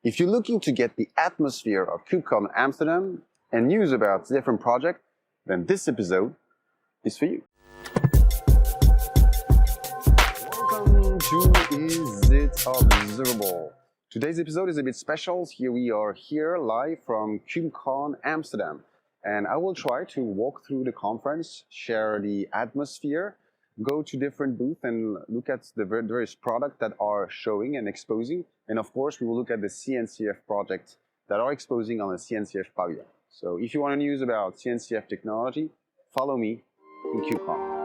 If you're looking to get the atmosphere of Kubecon Amsterdam and news about different projects, then this episode is for you. Welcome to Is It Observable? Today's episode is a bit special. Here we are live from Kubecon Amsterdam. And I will try to walk through the conference, share the atmosphere, go to different booths and look at the various products that are showing and exposing. And of course, we will look at the CNCF projects that are exposing on the CNCF pavilion. So if you want news about CNCF technology, follow me in Kubecon.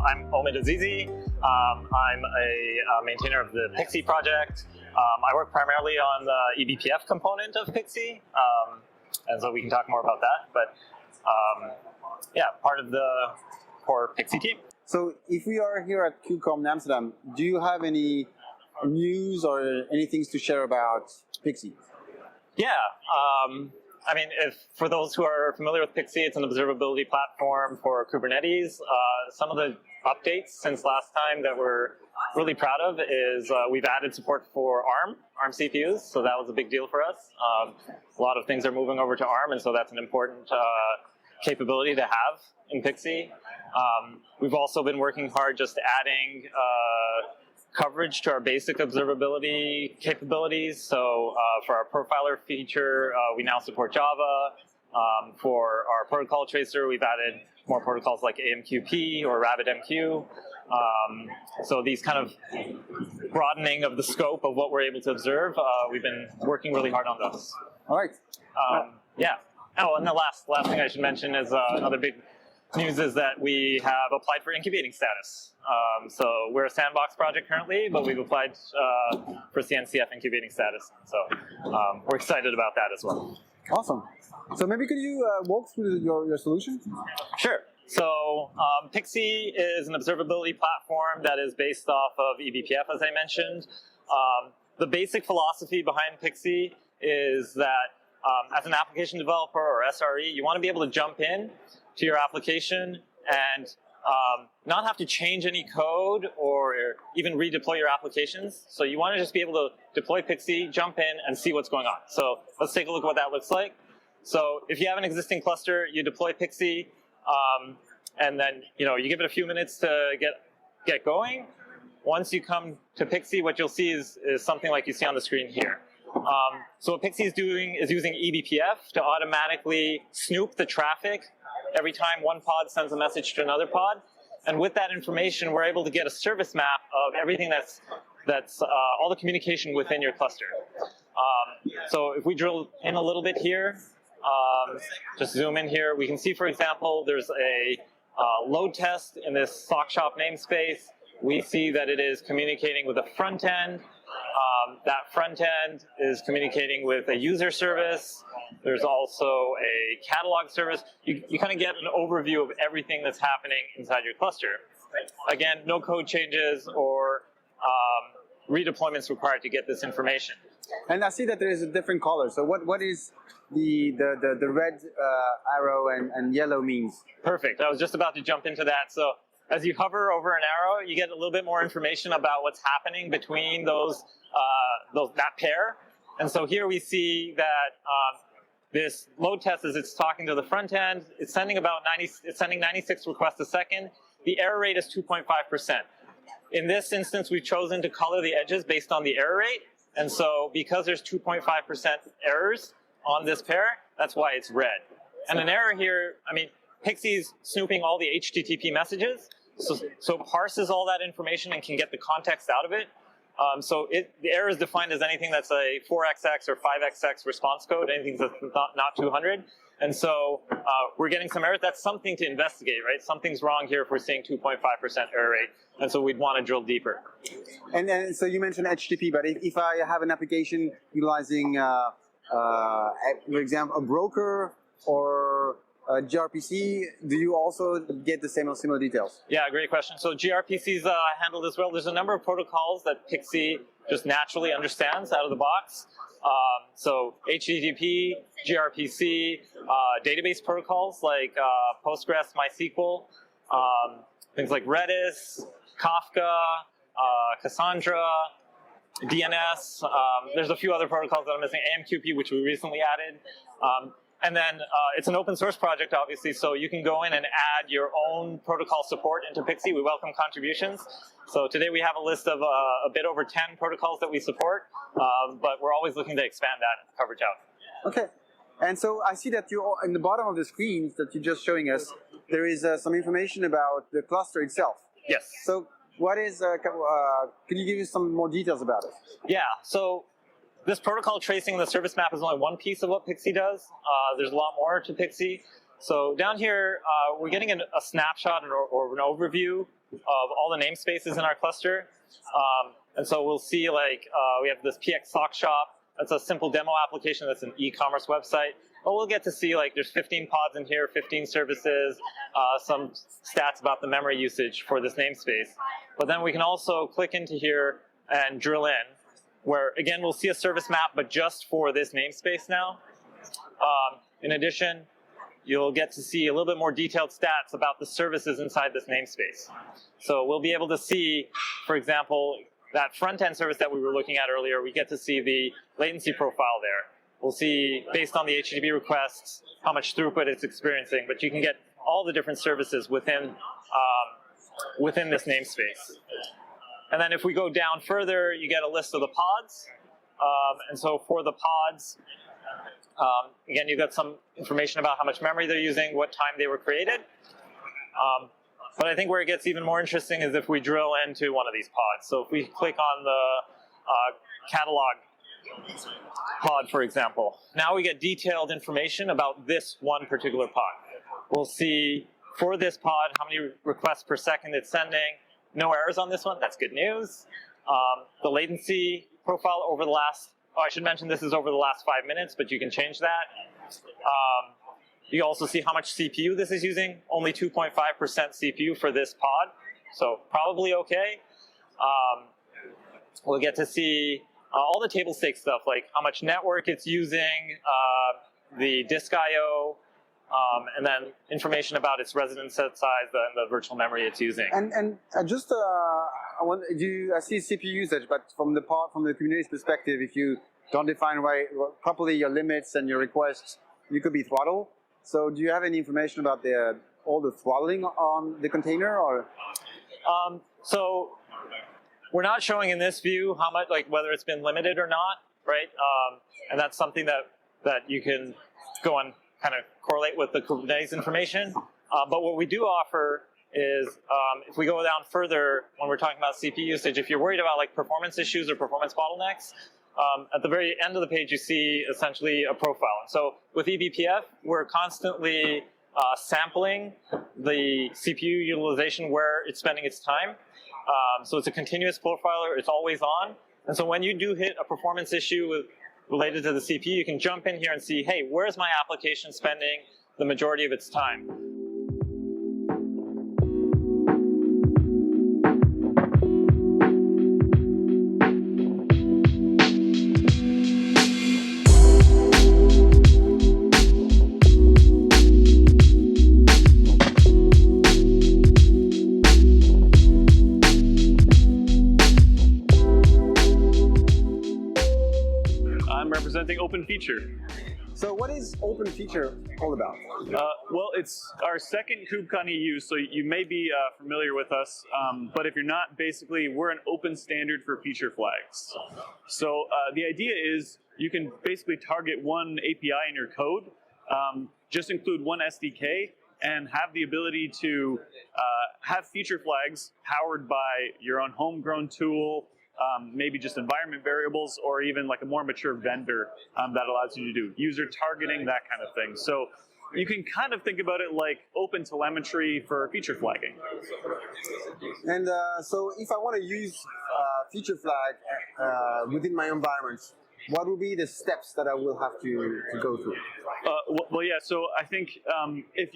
I'm Omid Azizi. I'm a maintainer of the Pixie project. I work primarily on the eBPF component of Pixie, and so we can talk more about that. But yeah, part of the core Pixie team. So if we are here at Kubecon Amsterdam, do you have any news or anything to share about Pixie? Yeah. I mean, for those who are familiar with Pixie, it's an observability platform for Kubernetes. Some of the updates since last time that we're really proud of is we've added support for ARM CPUs, so that was a big deal for us. A lot of things are moving over to ARM, and so that's an important capability to have in Pixie. We've also been working hard just adding coverage to our basic observability capabilities. So for our profiler feature, we now support Java. For our protocol tracer, we've added more protocols like AMQP or RabbitMQ. So these kind of broadening of the scope of what we're able to observe, we've been working really hard on those. All right. Yeah. Oh, and the last thing I should mention is another big news is that we have applied for incubating status. So we're a sandbox project currently, but we've applied for CNCF incubating status. So we're excited about that as well. Awesome. So maybe could you walk through your solution? Sure. So Pixie is an observability platform that is based off of eBPF, as I mentioned. The basic philosophy behind Pixie is that as an application developer or SRE, you want to be able to jump in to your application and not have to change any code or even redeploy your applications. So you want to just be able to deploy Pixie, jump in, and see what's going on. So let's take a look at what that looks like. So if you have an existing cluster, you deploy Pixie, and then you give it a few minutes to get going. Once you come to Pixie, what you'll see is something like you see on the screen here. So what Pixie is doing is using eBPF to automatically snoop the traffic every time one pod sends a message to another pod. And with that information, we're able to get a service map of everything that's all the communication within your cluster. So if we drill in a little bit here, just zoom in here, we can see, for example, there's a load test in this sock shop namespace. We see that it is communicating with a front end. That front end is communicating with a user service. There's also a catalog service. You kind of get an overview of everything that's happening inside your cluster. Again, no code changes or redeployments required to get this information. And I see that there is a different color. So what is the red arrow and yellow means? Perfect. I was just about to jump into that. So as you hover over an arrow, you get a little bit more information about what's happening between that pair. And so here we see that this load test, as it's talking to the front end, it's sending 96 requests a second. The error rate is 2.5%. In this instance, we've chosen to color the edges based on the error rate. And so because there's 2.5% errors on this pair, that's why it's red. And an error here, I mean, Pixie's snooping all the HTTP messages, so it parses all that information and can get the context out of it. So the error is defined as anything that's a 4xx or 5xx response code, anything that's not 200. And so we're getting some errors. That's something to investigate, right? Something's wrong here if we're seeing 2.5% error rate. And so we'd want to drill deeper. And so you mentioned HTTP, but if I have an application utilizing, for example, a broker or gRPC, do you also get the same or similar details? Yeah, great question. So gRPC's handled as well. There's a number of protocols that Pixie just naturally understands out of the box. So HTTP, gRPC, database protocols like Postgres, MySQL, things like Redis, Kafka, Cassandra, DNS. There's a few other protocols that I'm missing, AMQP, which we recently added. And then it's an open source project, obviously, so you can go in and add your own protocol support into Pixie. We welcome contributions. So today we have a list of a bit over 10 protocols that we support, but we're always looking to expand that coverage out. Okay. And so I see that you, in the bottom of the screens that you're just showing us, there is some information about the cluster itself. Yes. So what is, can you give us some more details about it? Yeah, so this protocol tracing the service map is only one piece of what Pixie does. There's a lot more to Pixie. So down here, we're getting a snapshot or an overview of all the namespaces in our cluster. And so we'll see like we have this PX Sock Shop. That's a simple demo application that's an e-commerce website. But we'll get to see like there's 15 pods in here, 15 services, some stats about the memory usage for this namespace. But then we can also click into here and drill in, where again we'll see a service map, but just for this namespace now. In addition, you'll get to see a little bit more detailed stats about the services inside this namespace. So we'll be able to see, for example, that front-end service that we were looking at earlier, we get to see the latency profile there. We'll see, based on the HTTP requests, how much throughput it's experiencing, but you can get all the different services within this namespace. And then if we go down further, you get a list of the pods. And so for the pods, again, you got some information about how much memory they're using, what time they were created. But I think where it gets even more interesting is if we drill into one of these pods. So if we click on the catalog pod, for example, now we get detailed information about this one particular pod. We'll see for this pod how many requests per second it's sending. No errors on this one, that's good news. The latency profile over the last, I should mention this is over the last 5 minutes, but you can change that. You also see how much CPU this is using, only 2.5% CPU for this pod, so probably okay. We'll get to see all the table stakes stuff, like how much network it's using, the disk I/O, and then information about its resident set size and the virtual memory it's using. And just, I see CPU usage, but from the Kubernetes perspective, if you don't define properly your limits and your requests, you could be throttled. So do you have any information about all the throttling on the container, or? So we're not showing in this view how much, like whether it's been limited or not, right? And that's something that you can go and kind of correlate with the Kubernetes information. But what we do offer is, if we go down further, when we're talking about CPU usage, if you're worried about like performance issues or performance bottlenecks, at the very end of the page, you see essentially a profile. And so with eBPF, we're constantly sampling the CPU utilization where it's spending its time. So it's a continuous profiler, it's always on. And so when you do hit a performance issue related to the CPU, you can jump in here and see, hey, where's my application spending the majority of its time? Representing OpenFeature. So what is OpenFeature all about? Well, it's our second Kubecon EU, so you may be familiar with us, but if you're not, basically we're an open standard for feature flags. So the idea is you can basically target one API in your code, just include one SDK, and have the ability to have feature flags powered by your own homegrown tool, maybe just environment variables, or even like a more mature vendor that allows you to do user targeting, that kind of thing. So you can kind of think about it like open telemetry for feature flagging. And so if I want to use feature flag within my environment, what will be the steps that I will have to go through? Well, yeah, so I think if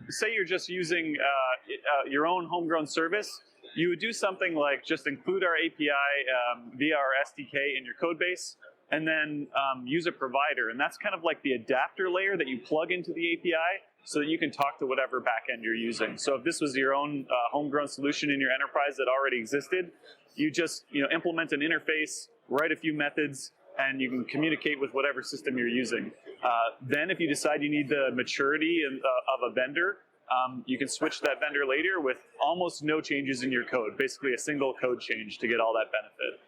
say you're just using your own homegrown service, you would do something like just include our API via our SDK in your code base, and then use a provider. And that's kind of like the adapter layer that you plug into the API so that you can talk to whatever backend you're using. So if this was your own homegrown solution in your enterprise that already existed, you just implement an interface, write a few methods, and you can communicate with whatever system you're using. Then if you decide you need the maturity of a vendor, you can switch to that vendor later with almost no changes in your code, basically a single code change to get all that benefit.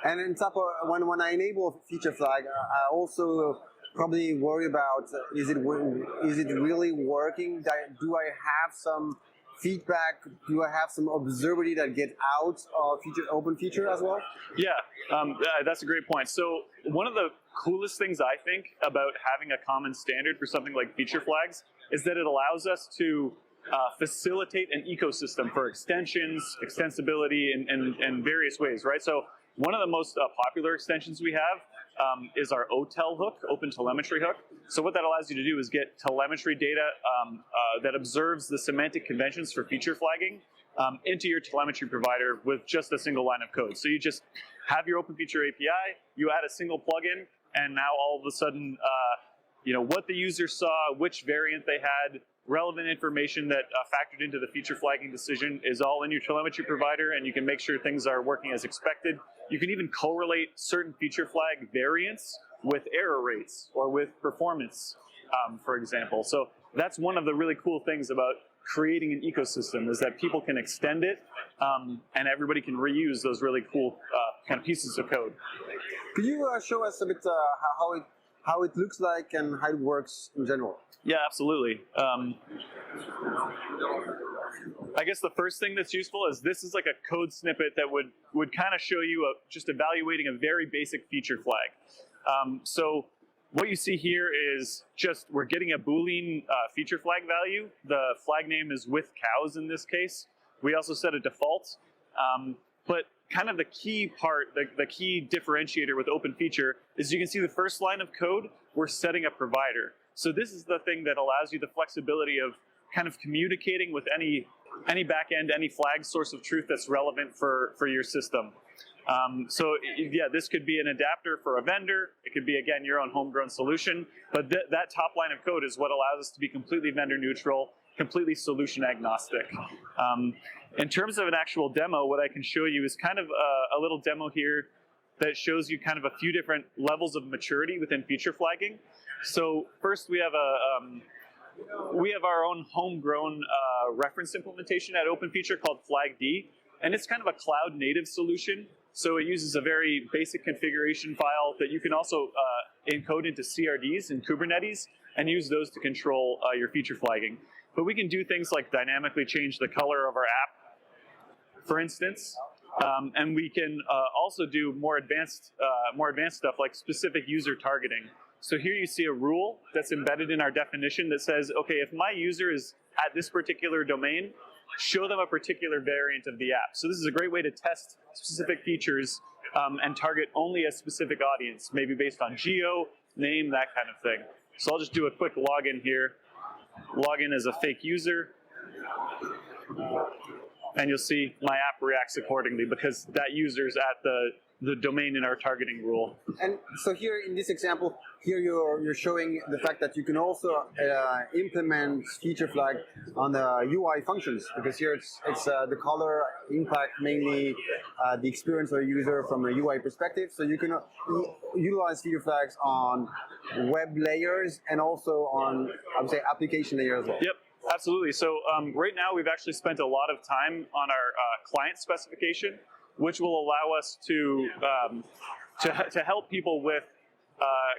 And on top of, when I enable feature flag, I also probably worry about, is it really working? Do I have some feedback? Do I have some observability that get out of OpenFeature as well? Yeah, that's a great point. So one of the coolest things I think about having a common standard for something like feature flags is that it allows us to facilitate an ecosystem for extensions, extensibility, and various ways, right? So one of the most popular extensions we have is our OTel hook, Open Telemetry hook. So what that allows you to do is get telemetry data that observes the semantic conventions for feature flagging into your telemetry provider with just a single line of code. So you just have your OpenFeature API, you add a single plugin, and now all of a sudden, what the user saw, which variant they had, relevant information that factored into the feature flagging decision is all in your telemetry provider, and you can make sure things are working as expected. You can even correlate certain feature flag variants with error rates or with performance, for example. So that's one of the really cool things about creating an ecosystem, is that people can extend it and everybody can reuse those really cool kind of pieces of code. Could you show us a bit how it looks like and how it works in general? Yeah, absolutely. I guess the first thing that's useful is this is like a code snippet that would kind of show you just evaluating a very basic feature flag. So what you see here is just we're getting a Boolean feature flag value. The flag name is with cows in this case. We also set a default. But kind of the key part, the key differentiator with OpenFeature is you can see the first line of code, we're setting a provider. So this is the thing that allows you the flexibility of kind of communicating with any backend, any flag source of truth that's relevant for your system. So yeah, this could be an adapter for a vendor. It could be, again, your own homegrown solution. But that top line of code is what allows us to be completely vendor neutral, completely solution agnostic. In terms of an actual demo, what I can show you is kind of a little demo here that shows you kind of a few different levels of maturity within feature flagging. So first we have our own homegrown reference implementation at OpenFeature called FlagD, and it's kind of a cloud native solution. So it uses a very basic configuration file that you can also encode into CRDs in Kubernetes and use those to control your feature flagging. But we can do things like dynamically change the color of our app, for instance. And we can also do more advanced stuff like specific user targeting. So here you see a rule that's embedded in our definition that says, okay, if my user is at this particular domain, show them a particular variant of the app. So this is a great way to test specific features and target only a specific audience, maybe based on geo, name, that kind of thing. So I'll just do a quick login here. Log in as a fake user. And you'll see my app reacts accordingly because that user's at the domain in our targeting rule. And so here in this example, here you're showing the fact that you can also implement feature flag on the UI functions, because here it's the color impact mainly the experience of a user from a UI perspective. So you can utilize feature flags on web layers and also on, I would say, application layer as well. Yep. Absolutely. So right now we've actually spent a lot of time on our client specification, which will allow us to help people with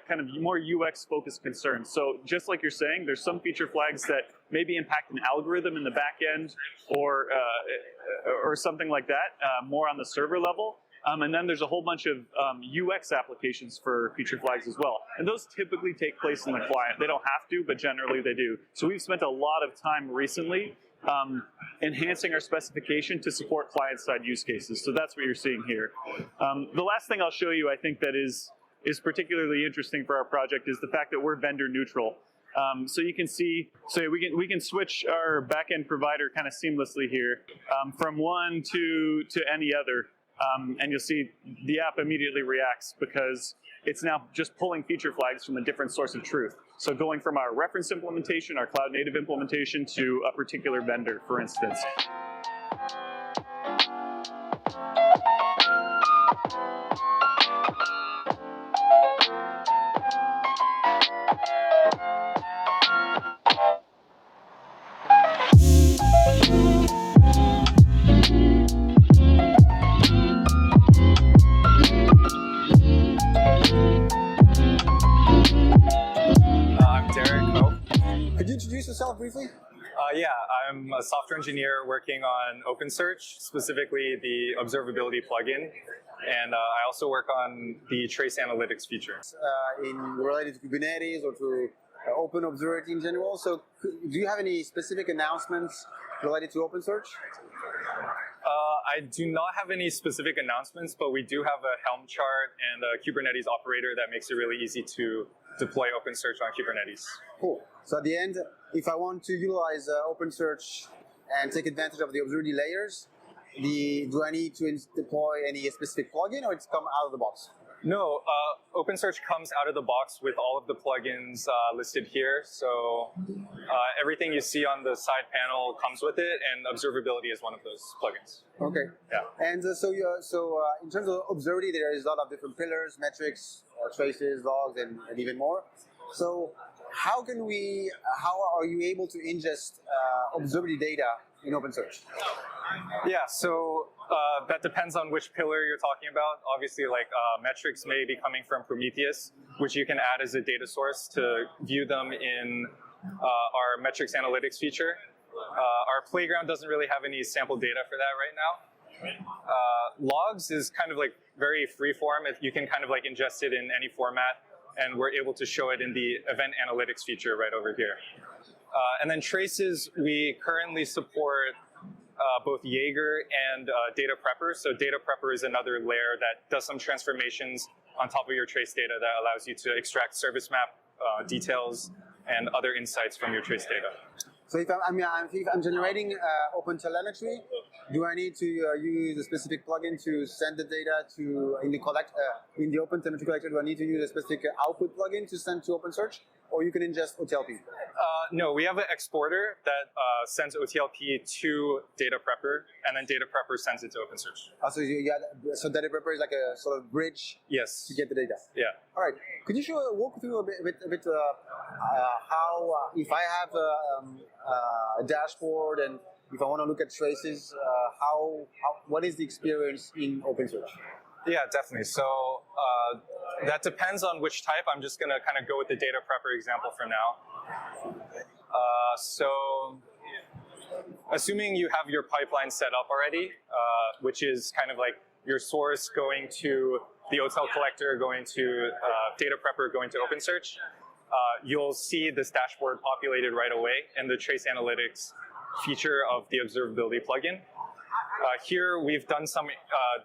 kind of more UX-focused concerns. So just like you're saying, there's some feature flags that maybe impact an algorithm in the back end or something like that, more on the server level. And then there's a whole bunch of UX applications for feature flags as well. And those typically take place in the client. They don't have to, but generally they do. So we've spent a lot of time recently enhancing our specification to support client-side use cases. So that's what you're seeing here. The last thing I'll show you, I think that is particularly interesting for our project is the fact that we're vendor neutral. So you can see, so we can switch our backend provider kind of seamlessly here from one to any other. And you'll see the app immediately reacts because it's now just pulling feature flags from a different source of truth. So going from our reference implementation, our cloud native implementation, to a particular vendor, for instance. Could you introduce yourself briefly? Yeah, I'm a software engineer working on OpenSearch, specifically the Observability plugin, and I also work on the trace analytics feature. Related to Kubernetes or to OpenObservability in general. So do you have any specific announcements related to OpenSearch? I do not have any specific announcements, but we do have a Helm chart and a Kubernetes operator that makes it really easy to deploy OpenSearch on Kubernetes. Cool. So at the end, if I want to utilize OpenSearch and take advantage of the observability layers, do I need to deploy any specific plugin, or it's come out of the box? No, OpenSearch comes out of the box with all of the plugins listed here. So everything you see on the side panel comes with it, and Observability is one of those plugins. Okay. Yeah. And so in terms of observability, there is a lot of different pillars, metrics, traces, logs, and even more. So how are you able to ingest observability data in OpenSearch? Yeah, so that depends on which pillar you're talking about. Obviously, like metrics may be coming from Prometheus, which you can add as a data source to view them in our metrics analytics feature. Our playground doesn't really have any sample data for that right now. Logs is kind of like very free form. You can kind of like ingest it in any format, and we're able to show it in the event analytics feature right over here. And then traces, we currently support both Jaeger and Data Prepper. So Data Prepper is another layer that does some transformations on top of your trace data that allows you to extract service map details and other insights from your trace data. So if I'm generating OpenTelemetry, do I need to use a specific plugin to send the data to in the OpenTelemetry collector? Do I need to use a specific output plugin to send to OpenSearch, or you can ingest OTLP? No, we have an exporter that sends OTLP to Data Prepper, and then Data Prepper sends it to OpenSearch. So Data Prepper is like a sort of bridge yes. to get the data. Yeah. All right. Could you walk through a bit how if I have a dashboard and if I want to look at traces, what is the experience in OpenSearch? Yeah, definitely. So that depends on which type. I'm just going to kind of go with the Data Prepper example for now. So assuming you have your pipeline set up already, which is kind of like your source going to the OTel collector, going to Data Prepper, going to OpenSearch, you'll see this dashboard populated right away in the trace analytics feature of the Observability plugin. Here we've done some,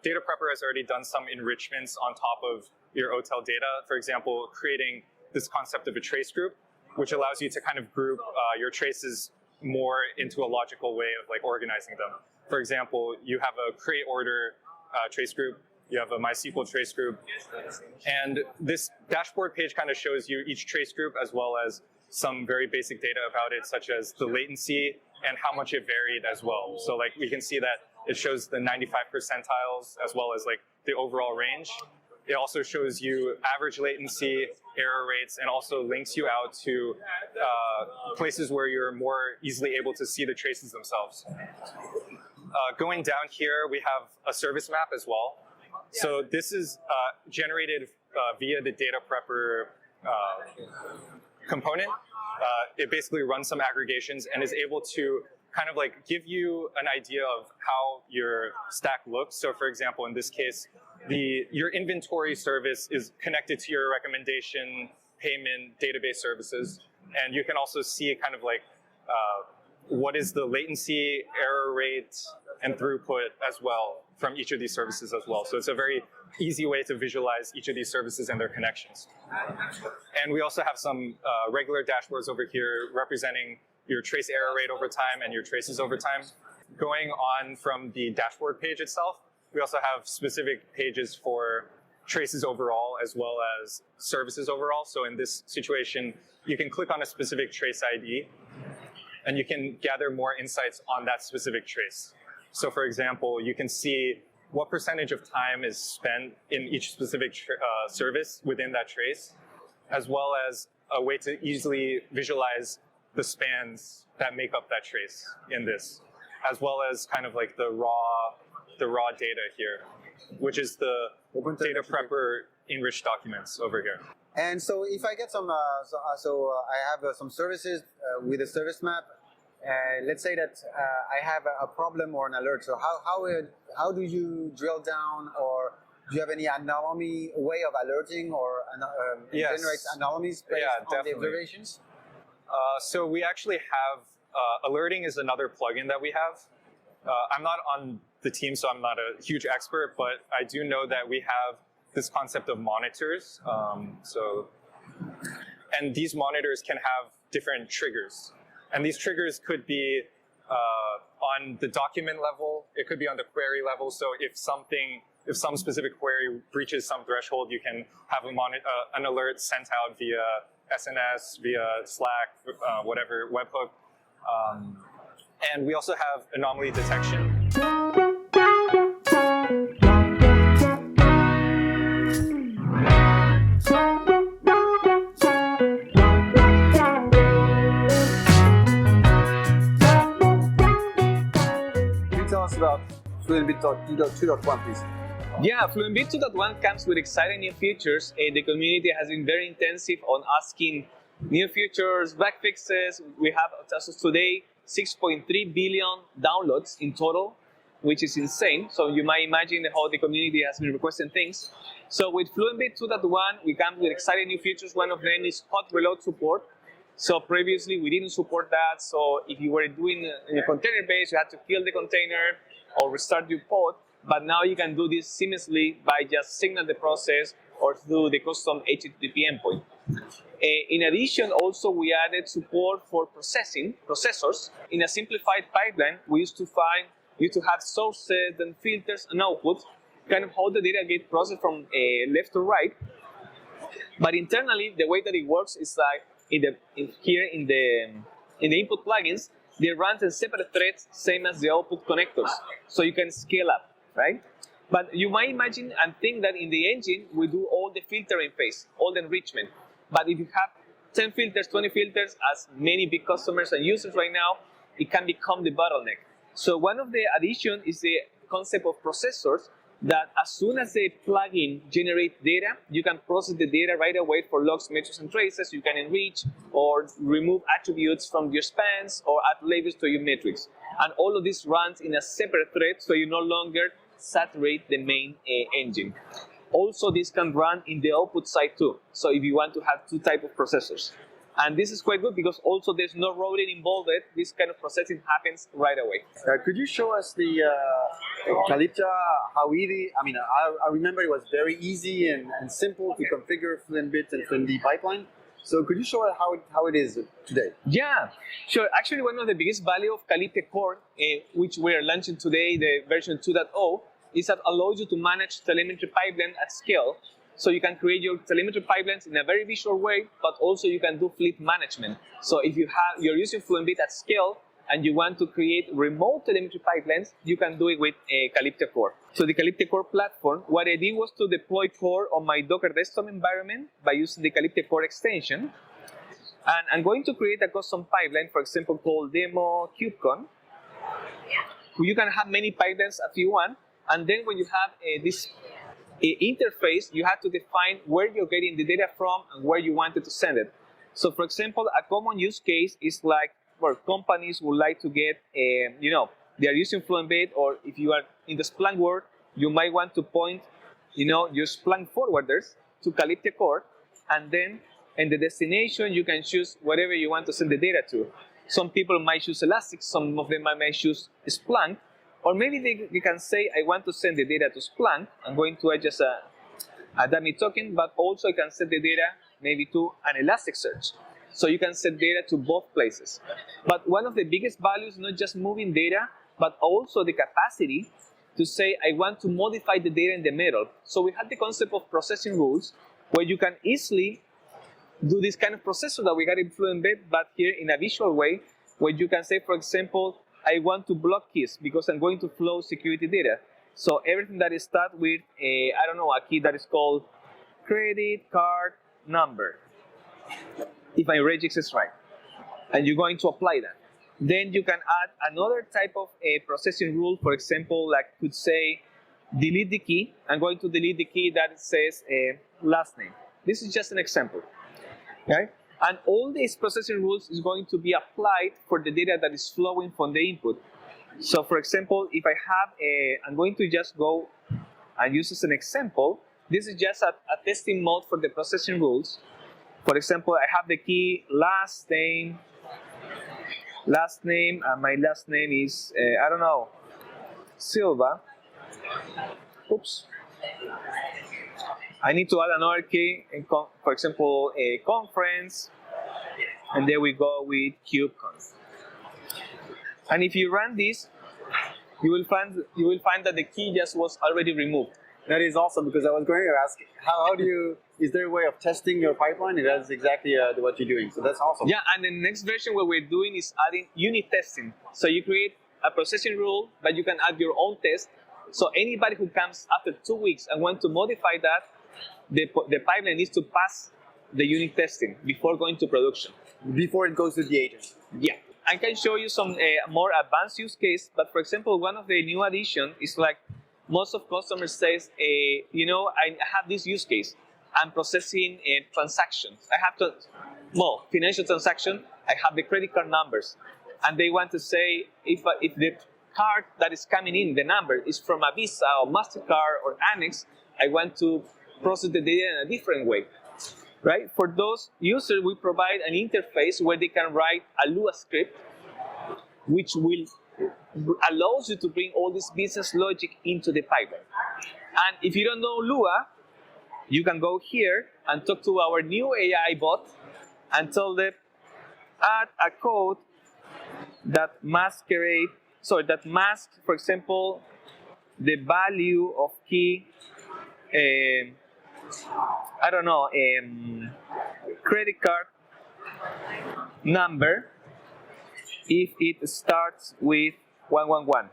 Data Prepper has already done some enrichments on top of your OTel data. For example, creating this concept of a trace group, which allows you to kind of group your traces more into a logical way of like organizing them. For example, you have a create order trace group, you have a MySQL trace group, and this dashboard page kind of shows you each trace group as well as some very basic data about it, such as the latency and how much it varied as well. So like we can see that it shows the 95 percentiles as well as like the overall range. It also shows you average latency, error rates, and also links you out to places where you're more easily able to see the traces themselves. Going down here, we have a service map as well. So this is generated via the Data Prepper component. It basically runs some aggregations and is able to kind of like give you an idea of how your stack looks. So for example, in this case, your inventory service is connected to your recommendation, payment, database services. And you can also see kind of like what is the latency, error rate, and throughput as well from each of these services as well. So it's a very easy way to visualize each of these services and their connections. And we also have some regular dashboards over here representing your trace error rate over time and your traces over time. Going on from the dashboard page itself, we also have specific pages for traces overall as well as services overall. So in this situation, you can click on a specific trace ID and you can gather more insights on that specific trace. So for example, you can see what percentage of time is spent in each specific service within that trace, as well as a way to easily visualize the spans that make up that trace in this, as well as kind of like the raw data here, which is the data prepper enriched documents over here. And so if I get some, I have some services with a service map. Let's say that I have a problem or an alert. So how do you drill down, or do you have any anomaly way of alerting or Yes. generate anomalies based on definitely. the observations? So we actually have, alerting is another plugin that we have. I'm not on the team, so I'm not a huge expert, but I do know that we have this concept of monitors. And these monitors can have different triggers. And these triggers could be on the document level, it could be on the query level. So if some specific query breaches some threshold, you can have an alert sent out via SNS, via Slack, whatever, webhook. And we also have anomaly detection. About Fluentbit 2.1, please. Yeah, Fluentbit 2.1 comes with exciting new features. The community has been very intensive on asking new features, bug fixes. We have, as of today, 6.3 billion downloads in total, which is insane. So you might imagine how the community has been requesting things. So with Fluentbit 2.1, we come with exciting new features. One of them is hot reload support. So previously we didn't support that. So if you were doing a container base, you had to kill the container or restart your pod. But now you can do this seamlessly by just signal the process or through the custom HTTP endpoint. In addition, also we added support for processors. In a simplified pipeline, we used to have sources, then filters and outputs, kind of how the data get processed from left to right. But internally, the way that it works is like in the input plugins, they run in separate threads, same as the output connectors, so you can scale up, right? But you might imagine and think that in the engine, we do all the filtering phase, all the enrichment. But if you have 10 filters, 20 filters, as many big customers and users right now, it can become the bottleneck. So one of the additions is the concept of processors, that as soon as the plugin generates data, you can process the data right away for logs, metrics, and traces. You can enrich or remove attributes from your spans or add labels to your metrics. And all of this runs in a separate thread, so you no longer saturate the main engine. Also, this can run in the output side too. So if you want to have two types of processors. And this is quite good because also there's no routing involved. This kind of processing happens right away. Could you show us the Calyptia, how easy? I mean, I remember it was very easy and simple to configure Fluentbit and Fluentd pipeline. So could you show us how it is today? Yeah, sure. Actually, one of the biggest value of Calyptia Core, which we are launching today, the version 2.0, is that allows you to manage telemetry pipeline at scale. So you can create your telemetry pipelines in a very visual way, but also you can do fleet management. So if you're using Fluentbit at scale and you want to create remote telemetry pipelines, you can do it with Calyptia Core. So the Calyptia Core platform, what I did was to deploy Core on my Docker desktop environment by using the Calyptia Core extension. And I'm going to create a custom pipeline, for example, called demo Kubecon. You can have many pipelines if you want. And then when you have this interface, you have to define where you're getting the data from and where you wanted to send it. So for example, a common use case is like where companies would like to get, they are using Fluentbit, or if you are in the Splunk world, you might want to point, your Splunk forwarders to Calyptia core, and then in the destination, you can choose whatever you want to send the data to. Some people might choose Elastic, some of them might choose Splunk, or maybe they can say, I want to send the data to Splunk. I'm going to add just a dummy token, but also I can send the data maybe to an Elasticsearch. So you can send data to both places. But one of the biggest values is not just moving data, but also the capacity to say, I want to modify the data in the middle. So we have the concept of processing rules, where you can easily do this kind of processor that we got in Fluentbit, but here in a visual way, where you can say, for example, I want to block keys because I'm going to flow security data. So everything that is starts with a key that is called credit card number, if my regix is right, and you're going to apply that. Then you can add another type of a processing rule, for example, like could say, delete the key. I'm going to delete the key that says last name. This is just an example. Okay? And all these processing rules is going to be applied for the data that is flowing from the input. So for example, if I have I'm going to just go and use as an example, this is just a testing mode for the processing rules. For example, I have the key last name, and my last name is, Silva. Oops. I need to add another key, for example, a conference, and there we go with Kubecon. And if you run this, you will find that the key just was already removed. That is awesome, because I was going to ask, how do you, is there a way of testing your pipeline? That's exactly what you're doing, so that's awesome. Yeah, and the next version, what we're doing is adding unit testing. So you create a processing rule, but you can add your own test. So anybody who comes after 2 weeks and want to modify that, the pipeline needs to pass the unit testing before going to production. Before it goes to the agent. Yeah. I can show you some more advanced use case, but for example, one of the new additions is like most of customers says, I have this use case. I'm processing transactions. I have financial transaction. I have the credit card numbers, and they want to say if the card that is coming in, the number is from a Visa or MasterCard or Amex, I want to process the data in a different way. Right? For those users, we provide an interface where they can write a Lua script, which will allows you to bring all this business logic into the pipeline. And if you don't know Lua, you can go here and talk to our new AI bot and tell them, add a code that masks, for example, the value of key, credit card number if it starts with 111.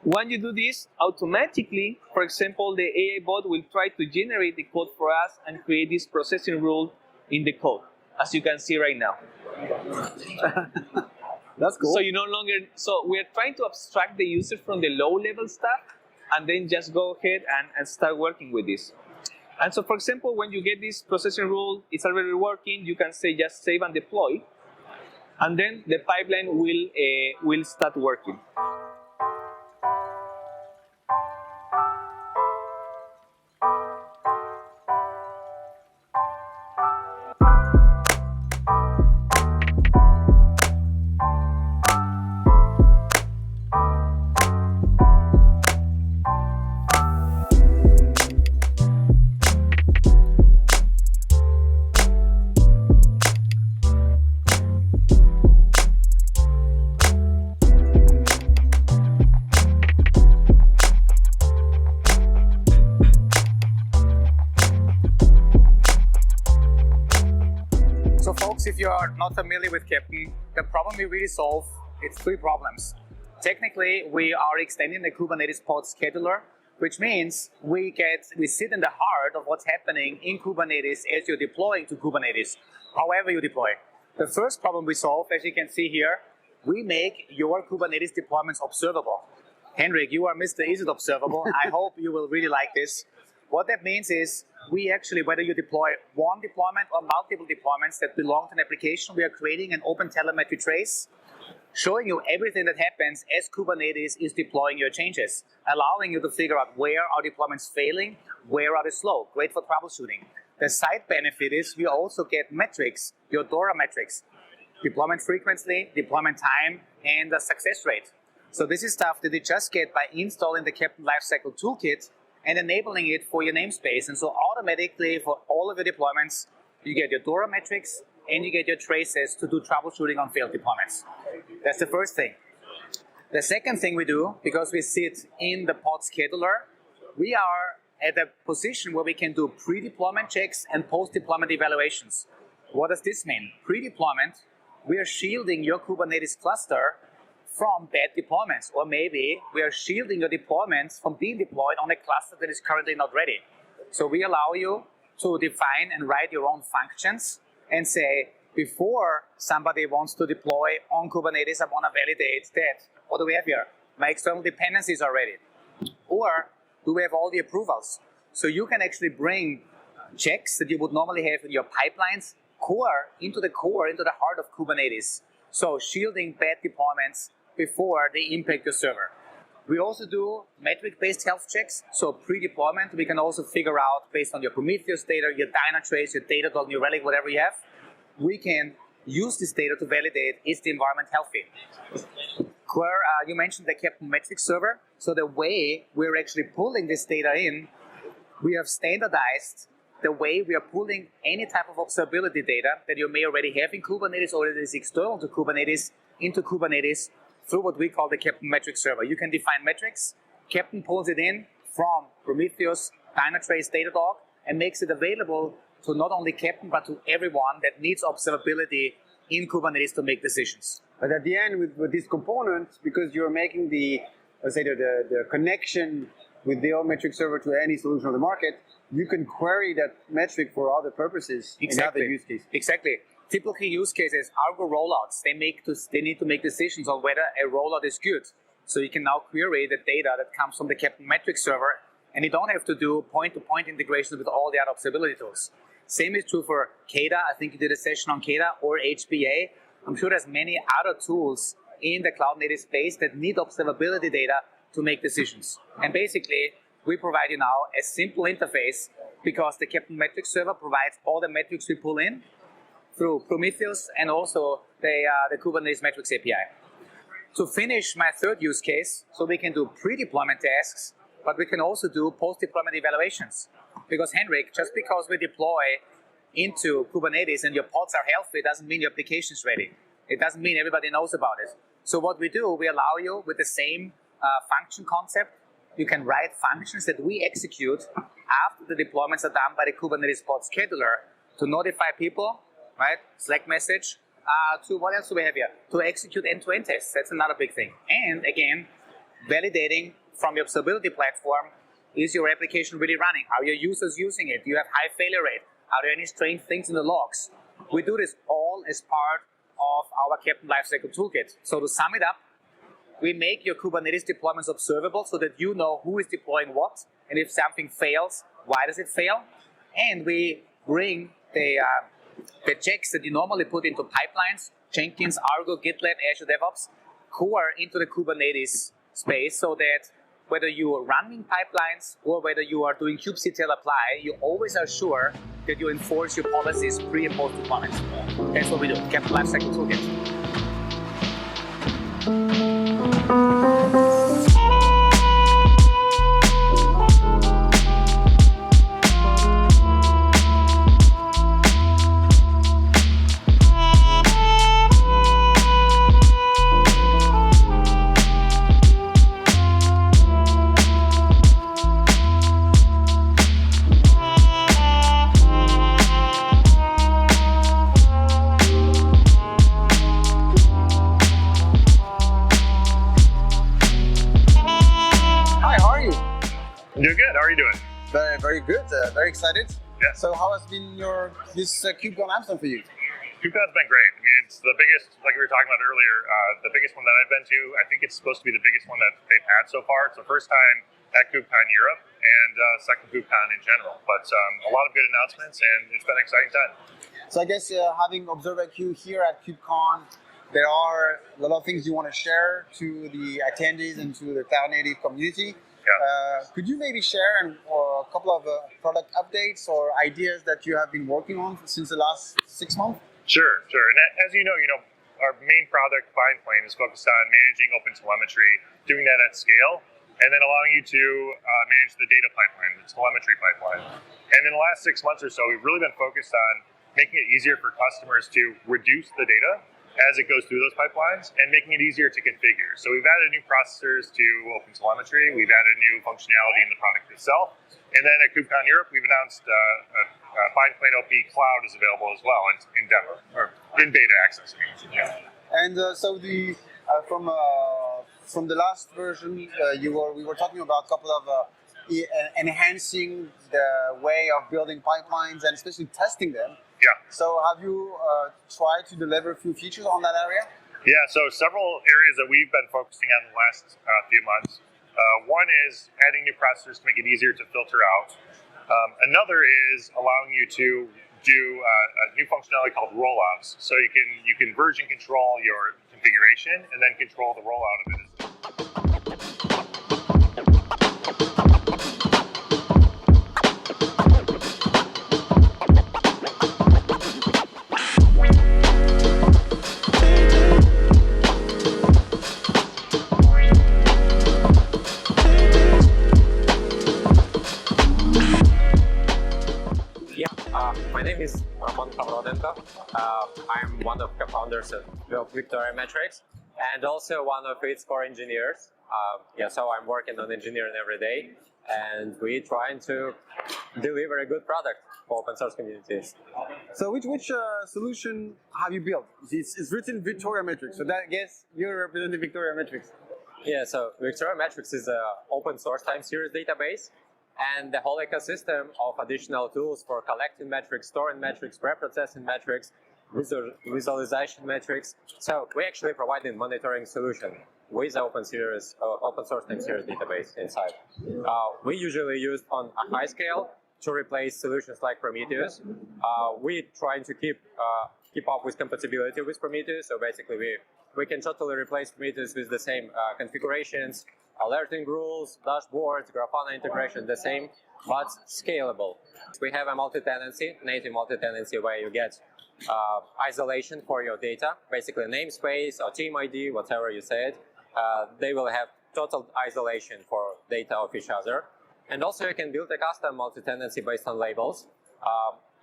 When you do this, automatically, for example, the AI bot will try to generate the code for us and create this processing rule in the code, as you can see right now. That's cool. So we are trying to abstract the user from the low-level stuff and then just go ahead and start working with this. And so, for example, when you get this processing rule, it's already working, you can say just save and deploy, and then the pipeline will start working. So folks, if you are not familiar with Keptn, the problem we really solve, it's 3 problems. Technically, we are extending the Kubernetes pod scheduler, which means we sit in the heart of what's happening in Kubernetes as you're deploying to Kubernetes, however you deploy. The first problem we solve, as you can see here, we make your Kubernetes deployments observable. Henrik, you are Mr. Is It Observable. I hope you will really like this. What that means is we actually, whether you deploy one deployment or multiple deployments that belong to an application, we are creating an open telemetry trace, showing you everything that happens as Kubernetes is deploying your changes, allowing you to figure out where are deployments failing, where are they slow. Great for troubleshooting. The side benefit is we also get metrics, your DORA metrics, deployment frequency, deployment time, and the success rate. So this is stuff that you just get by installing the Keptn Lifecycle Toolkit and enabling it for your namespace. And so automatically for all of your deployments, you get your DORA metrics and you get your traces to do troubleshooting on failed deployments. That's the first thing. The second thing we do, because we sit in the pod scheduler, we are at a position where we can do pre-deployment checks and post-deployment evaluations. What does this mean? Pre-deployment, we are shielding your Kubernetes cluster from bad deployments, or maybe we are shielding your deployments from being deployed on a cluster that is currently not ready. So we allow you to define and write your own functions and say, before somebody wants to deploy on Kubernetes, I want to validate that. What do we have here? My external dependencies are ready. Or do we have all the approvals? So you can actually bring checks that you would normally have in your pipelines into the heart of Kubernetes. So shielding bad deployments before they impact your server. We also do metric-based health checks. So pre-deployment, we can also figure out based on your Prometheus data, your Dynatrace, your Datadog, New Relic, whatever you have, we can use this data to validate is the environment healthy. You mentioned the Keptn metrics server. So the way we're actually pulling this data in, we have standardized the way we are pulling any type of observability data that you may already have in Kubernetes or that is external to Kubernetes into Kubernetes through what we call the Keptn metrics server. You can define metrics. Keptn pulls it in from Prometheus, Dynatrace, Datadog, and makes it available to not only Keptn, but to everyone that needs observability in Kubernetes to make decisions. But at the end, with these components, because you're making the connection with the metric server to any solution on the market, you can query that metric for other purposes. Exactly. In other use cases. Exactly. Typical use cases, Argo rollouts, they need to make decisions on whether a rollout is good. So you can now query the data that comes from the Keptn metrics server, and you don't have to do point-to-point integration with all the other observability tools. Same is true for KEDA. I think you did a session on KEDA or HBA. I'm sure there's many other tools in the cloud-native space that need observability data to make decisions. And basically, we provide you now a simple interface because the Keptn metrics server provides all the metrics we pull in through Prometheus and also the Kubernetes metrics API. To finish my third use case, so we can do pre-deployment tasks, but we can also do post-deployment evaluations. Because Henrik, just because we deploy into Kubernetes and your pods are healthy doesn't mean your application is ready. It doesn't mean everybody knows about it. So what we do, we allow you with the same function concept. You can write functions that we execute after the deployments are done by the Kubernetes pod scheduler to notify people, right? Slack message. To what else do we have here? To execute end-to-end tests. That's another big thing. And again, validating from your observability platform, is your application really running? Are your users using it? Do you have high failure rate? Are there any strange things in the logs? We do this all as part of our Keptn Lifecycle Toolkit. So to sum it up, we make your Kubernetes deployments observable so that you know who is deploying what, and if something fails, why does it fail? And we bring the checks that you normally put into pipelines, Jenkins, Argo, GitLab, Azure DevOps, core into the Kubernetes space so that whether you are running pipelines or whether you are doing kubectl apply, you always are sure that you enforce your policies pre and post deployment. That's what we do, Keptn Lifecycle Toolkit. Doing good. How are you doing? Very, very good. Very excited. Yeah. So how has been this Kubecon Amsterdam for you? Kubecon's been great. I mean, it's the biggest, like we were talking about earlier, the biggest one that I've been to. I think it's supposed to be the biggest one that they've had so far. It's the first time at KubeCon Europe and second KubeCon in general. But a lot of good announcements, and it's been an exciting time. So I guess having Observability here at KubeCon, there are a lot of things you want to share to the attendees and to the cloud native community. Yeah. Could you maybe share a couple of product updates or ideas that you have been working on since the last 6 months? Sure. And as you know, our main product, Bindplane, is focused on managing OpenTelemetry, doing that at scale, and then allowing you to manage the data pipeline, the telemetry pipeline. And in the last 6 months or so, we've really been focused on making it easier for customers to reduce the data as it goes through those pipelines and making it easier to configure. So we've added new processors to OpenTelemetry, we've added new functionality in the product itself, and then at KubeCon Europe, we've announced Bindplane OP Cloud is available as well in demo, or in beta access. And so from the last version, we were talking about a couple of enhancing the way of building pipelines and especially testing them. Yeah. So have you tried to deliver a few features on that area? Yeah, so several areas that we've been focusing on the last few months. One is adding new processors to make it easier to filter out. Another is allowing you to do a new functionality called rollouts. So you can version control your configuration and then control the rollout of it. My name is Roman Khavronenko. I'm one of the co-founders of Victoria Metrics and also one of its core engineers. So I'm working on engineering every day, and we're trying to deliver a good product for open source communities. So which solution have you built? It's written Victoria Metrics, so that I guess you're representing Victoria Metrics. Yeah, so Victoria Metrics is an open source time series database, and the whole ecosystem of additional tools for collecting metrics, storing metrics, preprocessing metrics, visualization metrics. So we actually providing monitoring solution with the open source time series database inside. We usually use on a high scale to replace solutions like Prometheus. We're trying to keep up with compatibility with Prometheus. So basically, we can totally replace Prometheus with the same configurations, alerting rules, dashboards, Grafana integration, the same, but scalable. We have a multi-tenancy, native multi-tenancy, where you get isolation for your data, basically namespace or team ID, whatever you said. They will have total isolation for data of each other. And also you can build a custom multi-tenancy based on labels.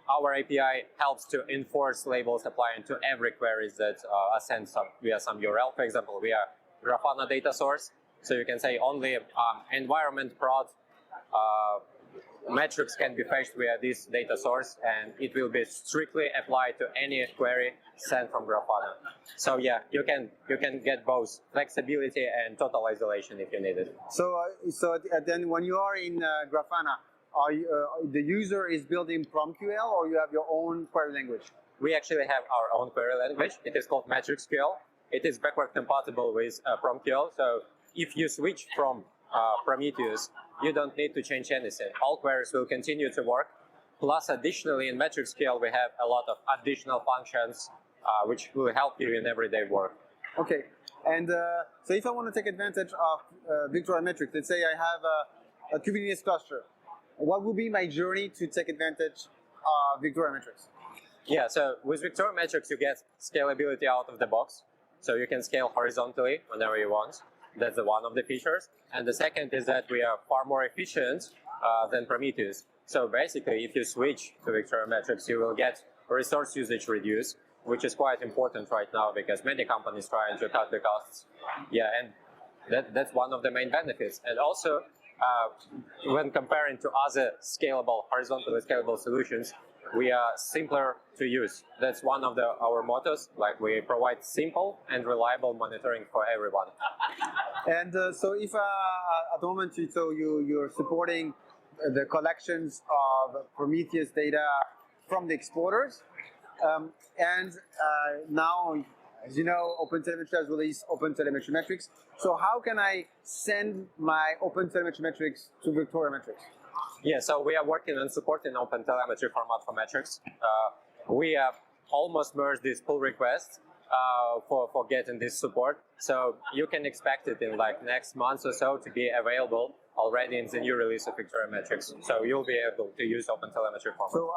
Our API helps to enforce labels applying to every query that are sent via some URL, for example, via Grafana data source. So you can say only environment prod metrics can be fetched via this data source, and it will be strictly applied to any query sent from Grafana. So yeah, you can get both flexibility and total isolation if you need it. So then when you are in Grafana, the user is building PromQL, or you have your own query language? We actually have our own query language. It is called MetricsQL. It is backward compatible with PromQL. So if you switch from Prometheus, you don't need to change anything. All queries will continue to work. Plus, additionally, in MetricsQL, we have a lot of additional functions which will help you in everyday work. Okay. And so if I want to take advantage of Victoria Metrics, let's say I have a Kubernetes cluster, what would be my journey to take advantage of Victoria Metrics? Yeah, so with Victoria Metrics, you get scalability out of the box. So you can scale horizontally whenever you want. That's one of the features. And the second is that we are far more efficient than Prometheus. So basically, if you switch to Victoria Metrics, you will get resource usage reduced, which is quite important right now because many companies trying to cut the costs. Yeah, and that's one of the main benefits. And also, when comparing to other scalable, horizontally scalable solutions, we are simpler to use. That's one of our mottos. Like, we provide simple and reliable monitoring for everyone. And so if at the moment you're supporting the collections of Prometheus data from the exporters, and now as you know, OpenTelemetry has released OpenTelemetry metrics. So how can I send my OpenTelemetry metrics to Victoria metrics? Yeah, so we are working on supporting OpenTelemetry format for metrics. We have almost merged this pull request for getting this support. So you can expect it in like next month or so to be available already in the new release of Victoria metrics. So you'll be able to use OpenTelemetry format. So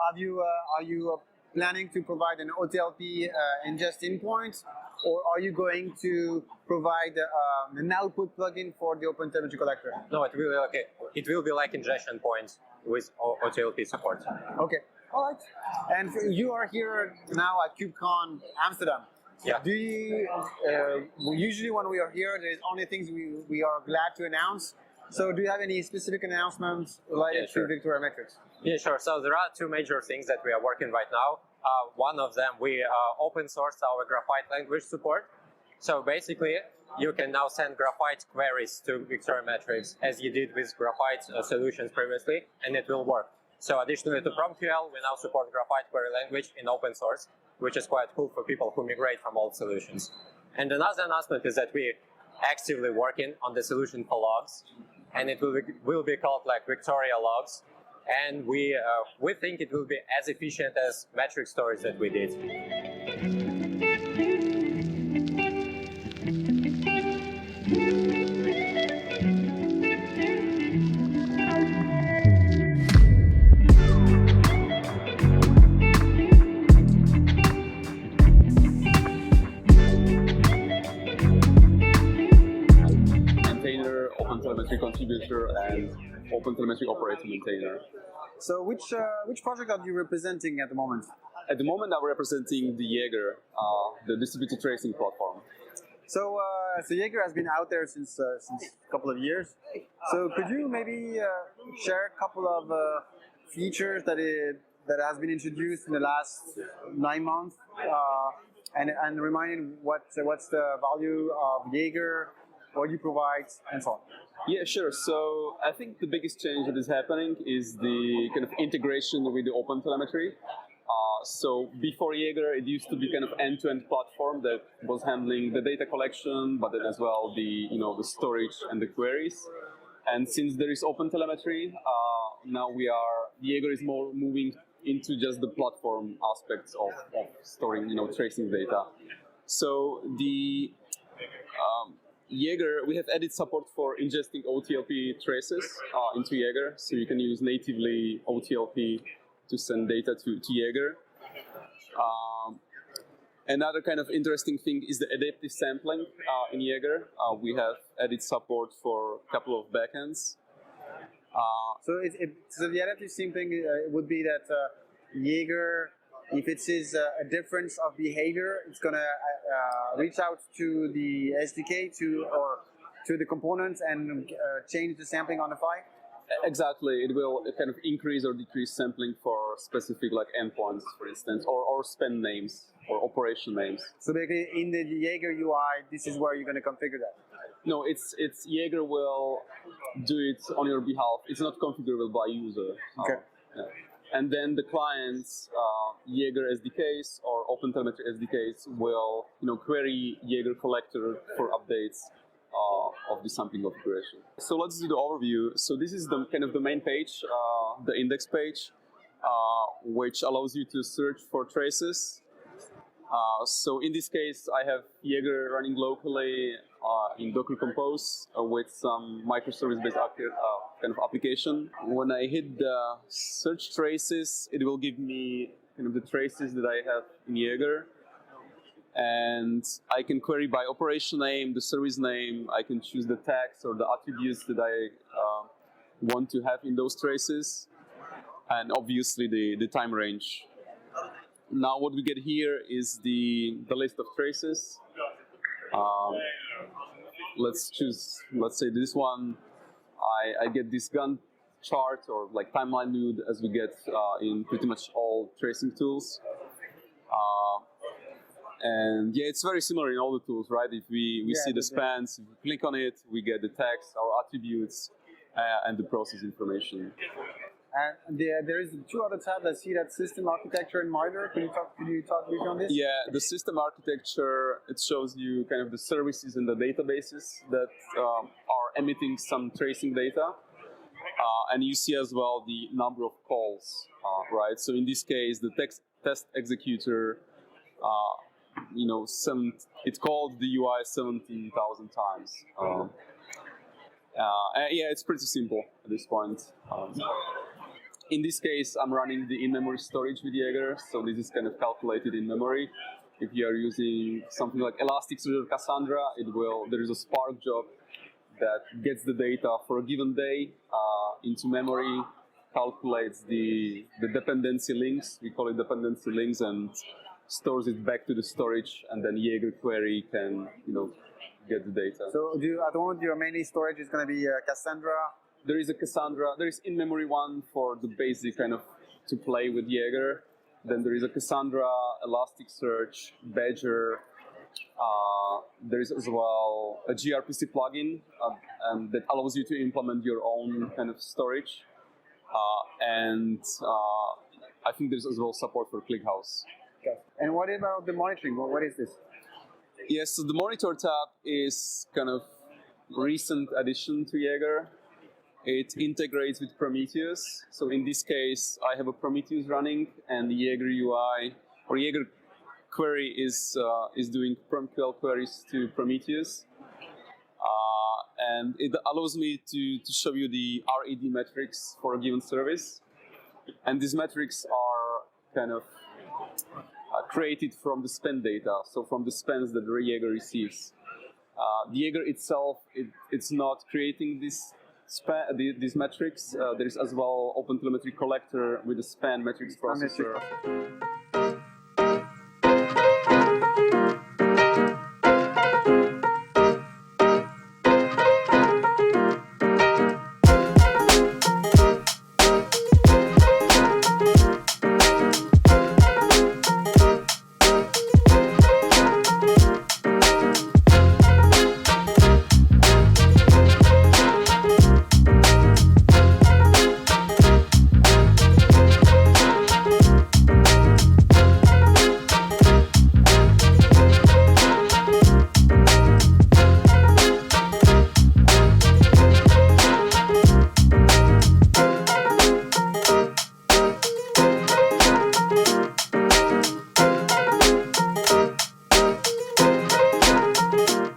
are you planning to provide an OTLP ingest endpoint, or are you going to provide an output plugin for the OpenTelemetry collector? No, it will be like ingestion point with OTLP support. Okay, all right. And you are here now at Kubecon Amsterdam. Yeah. Do you usually when we are here, there's only things we are glad to announce. So do you have any specific announcements related to Victoria metrics? Yeah, sure. So there are two major things that we are working right now. One of them, we open sourced our Graphite language support. So basically, you can now send Graphite queries to Victoria metrics as you did with Graphite solutions previously, and it will work. So additionally to PromQL, we now support Graphite query language in open source, which is quite cool for people who migrate from old solutions. And another announcement is that we actively working on the solution for logs, and it will be called like Victoria Logs. And we think it will be as efficient as metric storage that we did. Maintainer, OpenTelemetry contributor, and OpenTelemetry operator maintainer. So which project are you representing at the moment? At the moment, I'm representing the Jaeger, the distributed tracing platform. So Jaeger has been out there since a couple of years. So could you maybe share a couple of features that has been introduced in the last 9 months, and reminding what's the value of Jaeger, what you provide, and so on? Yeah, sure. So I think the biggest change that is happening is the kind of integration with the OpenTelemetry. So before Jaeger, it used to be kind of end-to-end platform that was handling the data collection, but then as well the storage and the queries. And since there is OpenTelemetry, now Jaeger is more moving into just the platform aspects of storing, tracing data. So the Jaeger, we have added support for ingesting OTLP traces into Jaeger, so you can use natively OTLP to send data to Jaeger. Another kind of interesting thing is the adaptive sampling in Jaeger. We have added support for a couple of backends. So the adaptive sampling would be that Jaeger, if it sees a difference of behavior, it's going to reach out to the SDK to the components and change the sampling on the fly? Exactly. It will kind of increase or decrease sampling for specific like endpoints, for instance, or spend names or operation names. So basically in the Jaeger UI, this is where you're going to configure that? No, it's Jaeger will do it on your behalf. It's not configurable by user. Okay. Yeah. And then the clients, Jaeger SDKs or OpenTelemetry SDKs will, query Jaeger collector for updates of the sampling configuration. So let's do the overview. So this is the kind of the main page, the index page, which allows you to search for traces. So in this case, I have Jaeger running locally in Docker Compose with some microservice-based kind of application. When I hit the search traces, it will give me kind of the traces that I have in Jaeger. And I can query by operation name, the service name. I can choose the tags or the attributes that I want to have in those traces. And obviously the time range. Now what we get here is the list of traces. Let's say this one. I get this Gantt chart or like timeline node as we get in pretty much all tracing tools. And yeah, it's very similar in all the tools, right? If we see the spans, if we click on it, we get the text, our attributes, and the process information. And there is two other tabs. I see that system architecture and miner. Could you talk briefly on this? Yeah, the system architecture, it shows you kind of the services and the databases that are emitting some tracing data. And you see as well the number of calls, right? So in this case, the test executor, it called the UI 17,000 times. Yeah, it's pretty simple at this point. In this case, I'm running the in-memory storage with Jaeger, so this is kind of calculated in memory. If you are using something like Elasticsearch or Cassandra, there is a Spark job that gets the data for a given day into memory, calculates the dependency links, we call it dependency links, and stores it back to the storage, and then Jaeger query can, get the data. So at the moment, your main storage is going to be Cassandra? There is a Cassandra, there is in-memory one for the basic kind of to play with Jaeger. Then there is a Cassandra, Elasticsearch, Badger. There is as well a gRPC plugin that allows you to implement your own kind of storage. And I think there's as well support for ClickHouse. Okay. And what about the monitoring? What is this? Yes, so the monitor tab is kind of recent addition to Jaeger. It integrates with Prometheus. So in this case, I have a Prometheus running, and the Jaeger UI or Jaeger query is doing PromQL queries to Prometheus, and it allows me to show you the RED metrics for a given service. And these metrics are kind of created from the spend data, so from the spends that the Jaeger receives. The Jaeger itself, it's not creating these metrics. There is as well OpenTelemetry collector with a span metrics processor.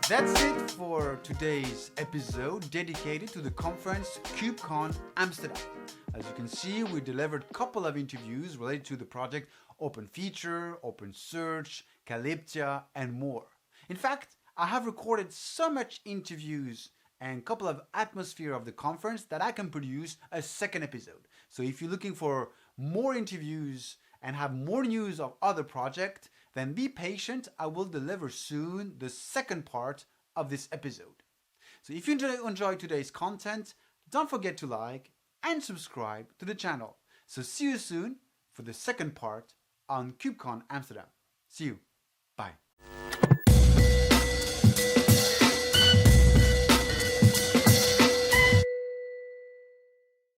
That's it for today's episode dedicated to the conference Kubecon Amsterdam. As you can see, we delivered a couple of interviews related to the project OpenFeature, OpenSearch, Calyptia, and more. In fact, I have recorded so much interviews and a couple of atmosphere of the conference that I can produce a second episode. So if you're looking for more interviews and have more news of other projects, then be patient. I will deliver soon the second part of this episode. So if you enjoyed today's content, don't forget to like and subscribe to the channel. So see you soon for the second part on Kubecon Amsterdam. See you.